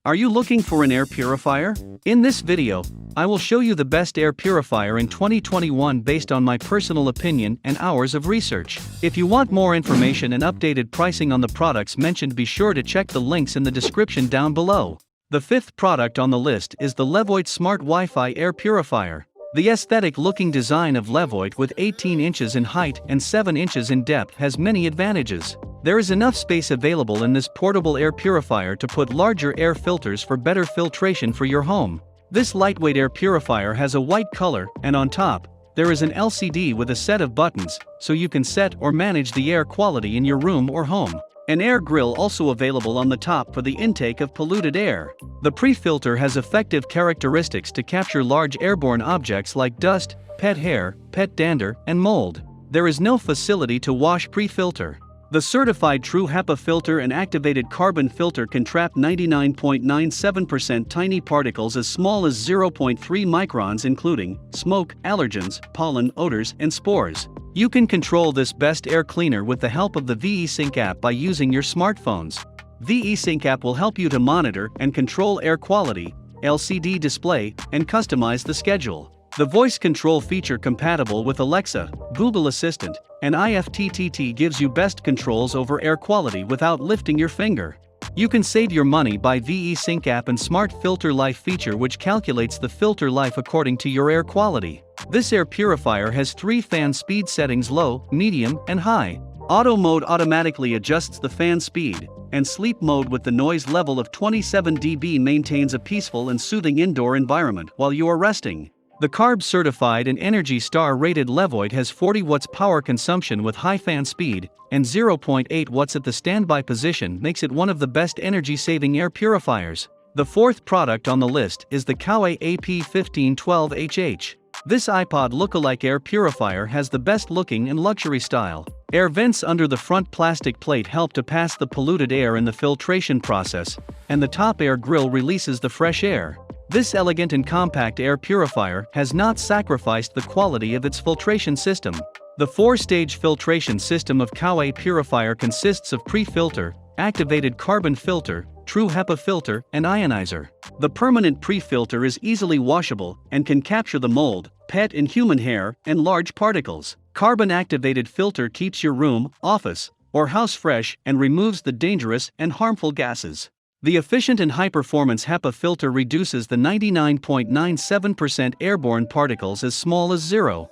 Are you looking for an air purifier? In this video, I will show you the best air purifier in 2021 based on my personal opinion and hours of research. If you want more information and updated pricing on the products mentioned, be sure to check the links in the description down below. The fifth product on the list is the Levoit Smart Wi-Fi Air Purifier. The aesthetic-looking design of Levoit with 18 inches in height and 7 inches in depth has many advantages. There is enough space available in this portable air purifier to put larger air filters for better filtration for your home. This lightweight air purifier has a white color, and on top, there is an LCD with a set of buttons, so you can set or manage the air quality in your room or home. An air grill also available on the top for the intake of polluted air. The pre-filter has effective characteristics to capture large airborne objects like dust, pet hair, pet dander, and mold. There is no facility to wash pre-filter. The certified true HEPA filter and activated carbon filter can trap 99.97% tiny particles as small as 0.3 microns, including smoke, allergens, pollen, odors, and spores. You can control this best air cleaner with the help of the VE-Sync app by using your smartphones. VE-Sync app will help you to monitor and control air quality, LCD display, and customize the schedule. The voice control feature compatible with Alexa, Google Assistant, and IFTTT gives you best controls over air quality without lifting your finger. You can save your money by VE-Sync app and Smart Filter Life feature, which calculates the filter life according to your air quality. This air purifier has 3 fan speed settings: low, medium, and high. Auto mode automatically adjusts the fan speed, and sleep mode with the noise level of 27 dB maintains a peaceful and soothing indoor environment while you are resting. The CARB certified and Energy Star rated Levoit has 40 watts power consumption with high fan speed, and 0.8 watts at the standby position makes it one of the best energy-saving air purifiers. The fourth product on the list is the Kaoe AP1512HH. This iPod lookalike air purifier has the best looking and luxury style. Air vents under the front plastic plate help to pass the polluted air in the filtration process, and the top air grill releases the fresh air. This elegant and compact air purifier has not sacrificed the quality of its filtration system. The 4-stage filtration system of Kaoe purifier consists of pre-filter, activated carbon filter, true HEPA filter, and ionizer. The permanent pre-filter is easily washable and can capture the mold, pet and human hair, and large particles. Carbon-activated filter keeps your room, office, or house fresh and removes the dangerous and harmful gases. The efficient and high-performance HEPA filter reduces the 99.97% airborne particles as small as 0.3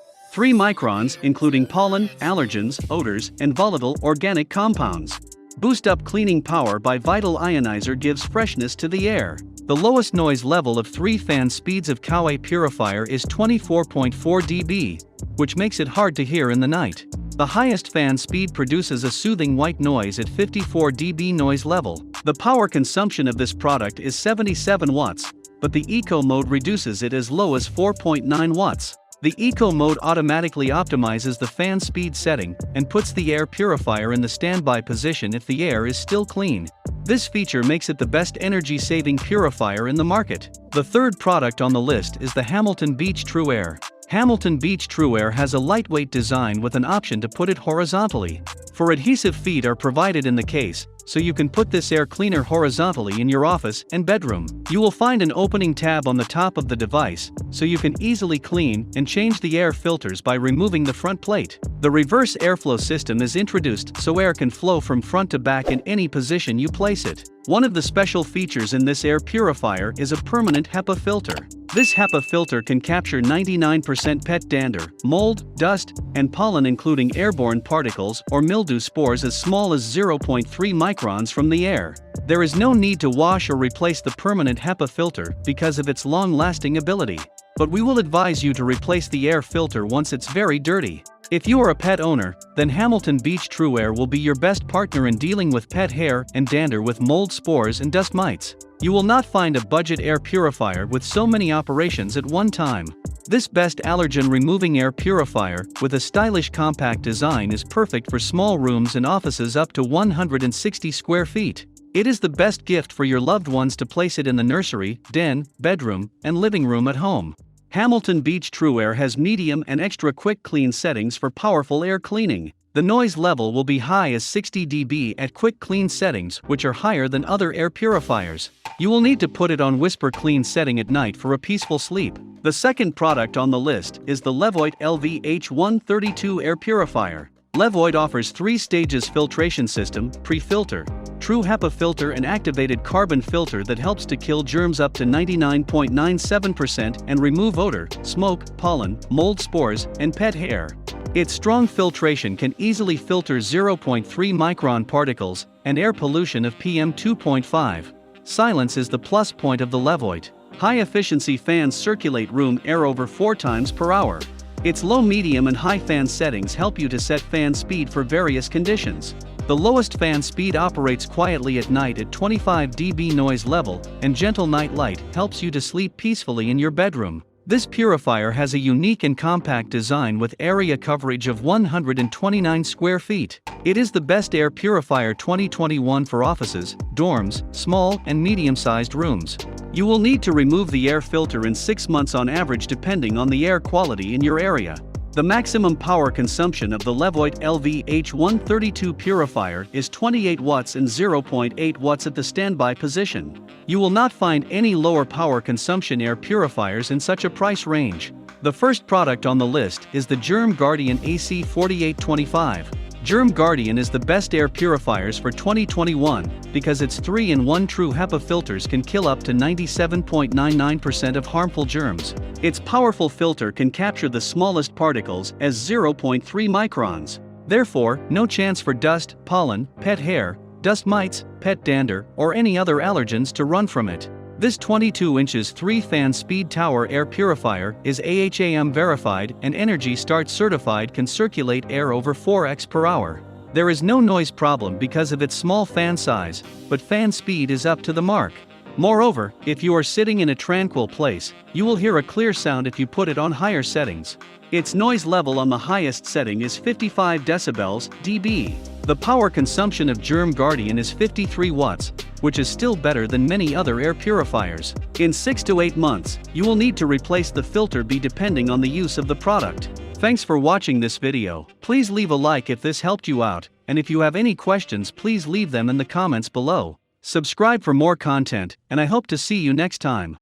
microns, including pollen, allergens, odors, and volatile organic compounds. Boost up cleaning power by Vital Ionizer gives freshness to the air. The lowest noise level of 3 fan speeds of Kaoe purifier is 24.4 dB, which makes it hard to hear in the night. The highest fan speed produces a soothing white noise at 54 dB noise level. The power consumption of this product is 77 watts, but the Eco mode reduces it as low as 4.9 watts. The Eco mode automatically optimizes the fan speed setting and puts the air purifier in the standby position if the air is still clean. This feature makes it the best energy-saving purifier in the market. The third product on the list is the Hamilton Beach True Air. Hamilton Beach True Air has a lightweight design with an option to put it horizontally. For adhesive feet are provided in the case, so you can put this air cleaner horizontally in your office and bedroom. You will find an opening tab on the top of the device, so you can easily clean and change the air filters by removing the front plate. The reverse airflow system is introduced so air can flow from front to back in any position you place it. One of the special features in this air purifier is a permanent HEPA filter. This HEPA filter can capture 99% pet dander, mold, dust, and pollen, including airborne particles or mildew spores as small as 0.3 microns from the air. There is no need to wash or replace the permanent HEPA filter because of its long-lasting ability. But we will advise you to replace the air filter once it's very dirty. If you are a pet owner, then Hamilton Beach True Air will be your best partner in dealing with pet hair and dander with mold spores and dust mites. You will not find a budget air purifier with so many operations at one time. This best allergen-removing air purifier, with a stylish compact design, is perfect for small rooms and offices up to 160 square feet. It is the best gift for your loved ones to place it in the nursery, den, bedroom, and living room at home. Hamilton Beach True Air has medium and extra quick clean settings for powerful air cleaning. The noise level will be high as 60 dB at quick clean settings, which are higher than other air purifiers. You will need to put it on whisper clean setting at night for a peaceful sleep. The second product on the list is the Levoit LV-H132 air purifier. Levoit offers 3 stages filtration system: pre-filter, true HEPA filter and activated carbon filter that helps to kill germs up to 99.97% and remove odor, smoke, pollen, mold spores, and pet hair. Its strong filtration can easily filter 0.3 micron particles and air pollution of PM 2.5. Silence is the plus point of the Levoit. High-efficiency fans circulate room air over 4 times per hour. Its low, medium and high fan settings help you to set fan speed for various conditions. The lowest fan speed operates quietly at night at 25 dB noise level, and gentle night light helps you to sleep peacefully in your bedroom. This purifier has a unique and compact design with area coverage of 129 square feet. It is the best air purifier 2021 for offices, dorms, small and medium-sized rooms. You will need to remove the air filter in 6 months on average depending on the air quality in your area. The maximum power consumption of the Levoit LV-H132 purifier is 28 watts and 0.8 watts at the standby position. You will not find any lower power consumption air purifiers in such a price range. The first product on the list is the Germ Guardian AC4825. Germ Guardian is the best air purifiers for 2021 because its 3-in-1 true HEPA filters can kill up to 97.99% of harmful germs. Its powerful filter can capture the smallest particles as 0.3 microns. Therefore, no chance for dust, pollen, pet hair, dust mites, pet dander, or any other allergens to run from it. This 22 inches 3-fan speed tower air purifier is AHAM verified and Energy Start certified, can circulate air over 4x per hour. There is no noise problem because of its small fan size, but fan speed is up to the mark. Moreover, if you are sitting in a tranquil place, you will hear a clear sound if you put it on higher settings. Its noise level on the highest setting is 55 decibels dB. The power consumption of Germ Guardian is 53 watts, which is still better than many other air purifiers. In 6 to 8 months, you will need to replace the filter depending on the use of the product. Thanks for watching this video. Please leave a like if this helped you out, and if you have any questions please leave them in the comments below. Subscribe for more content, and I hope to see you next time.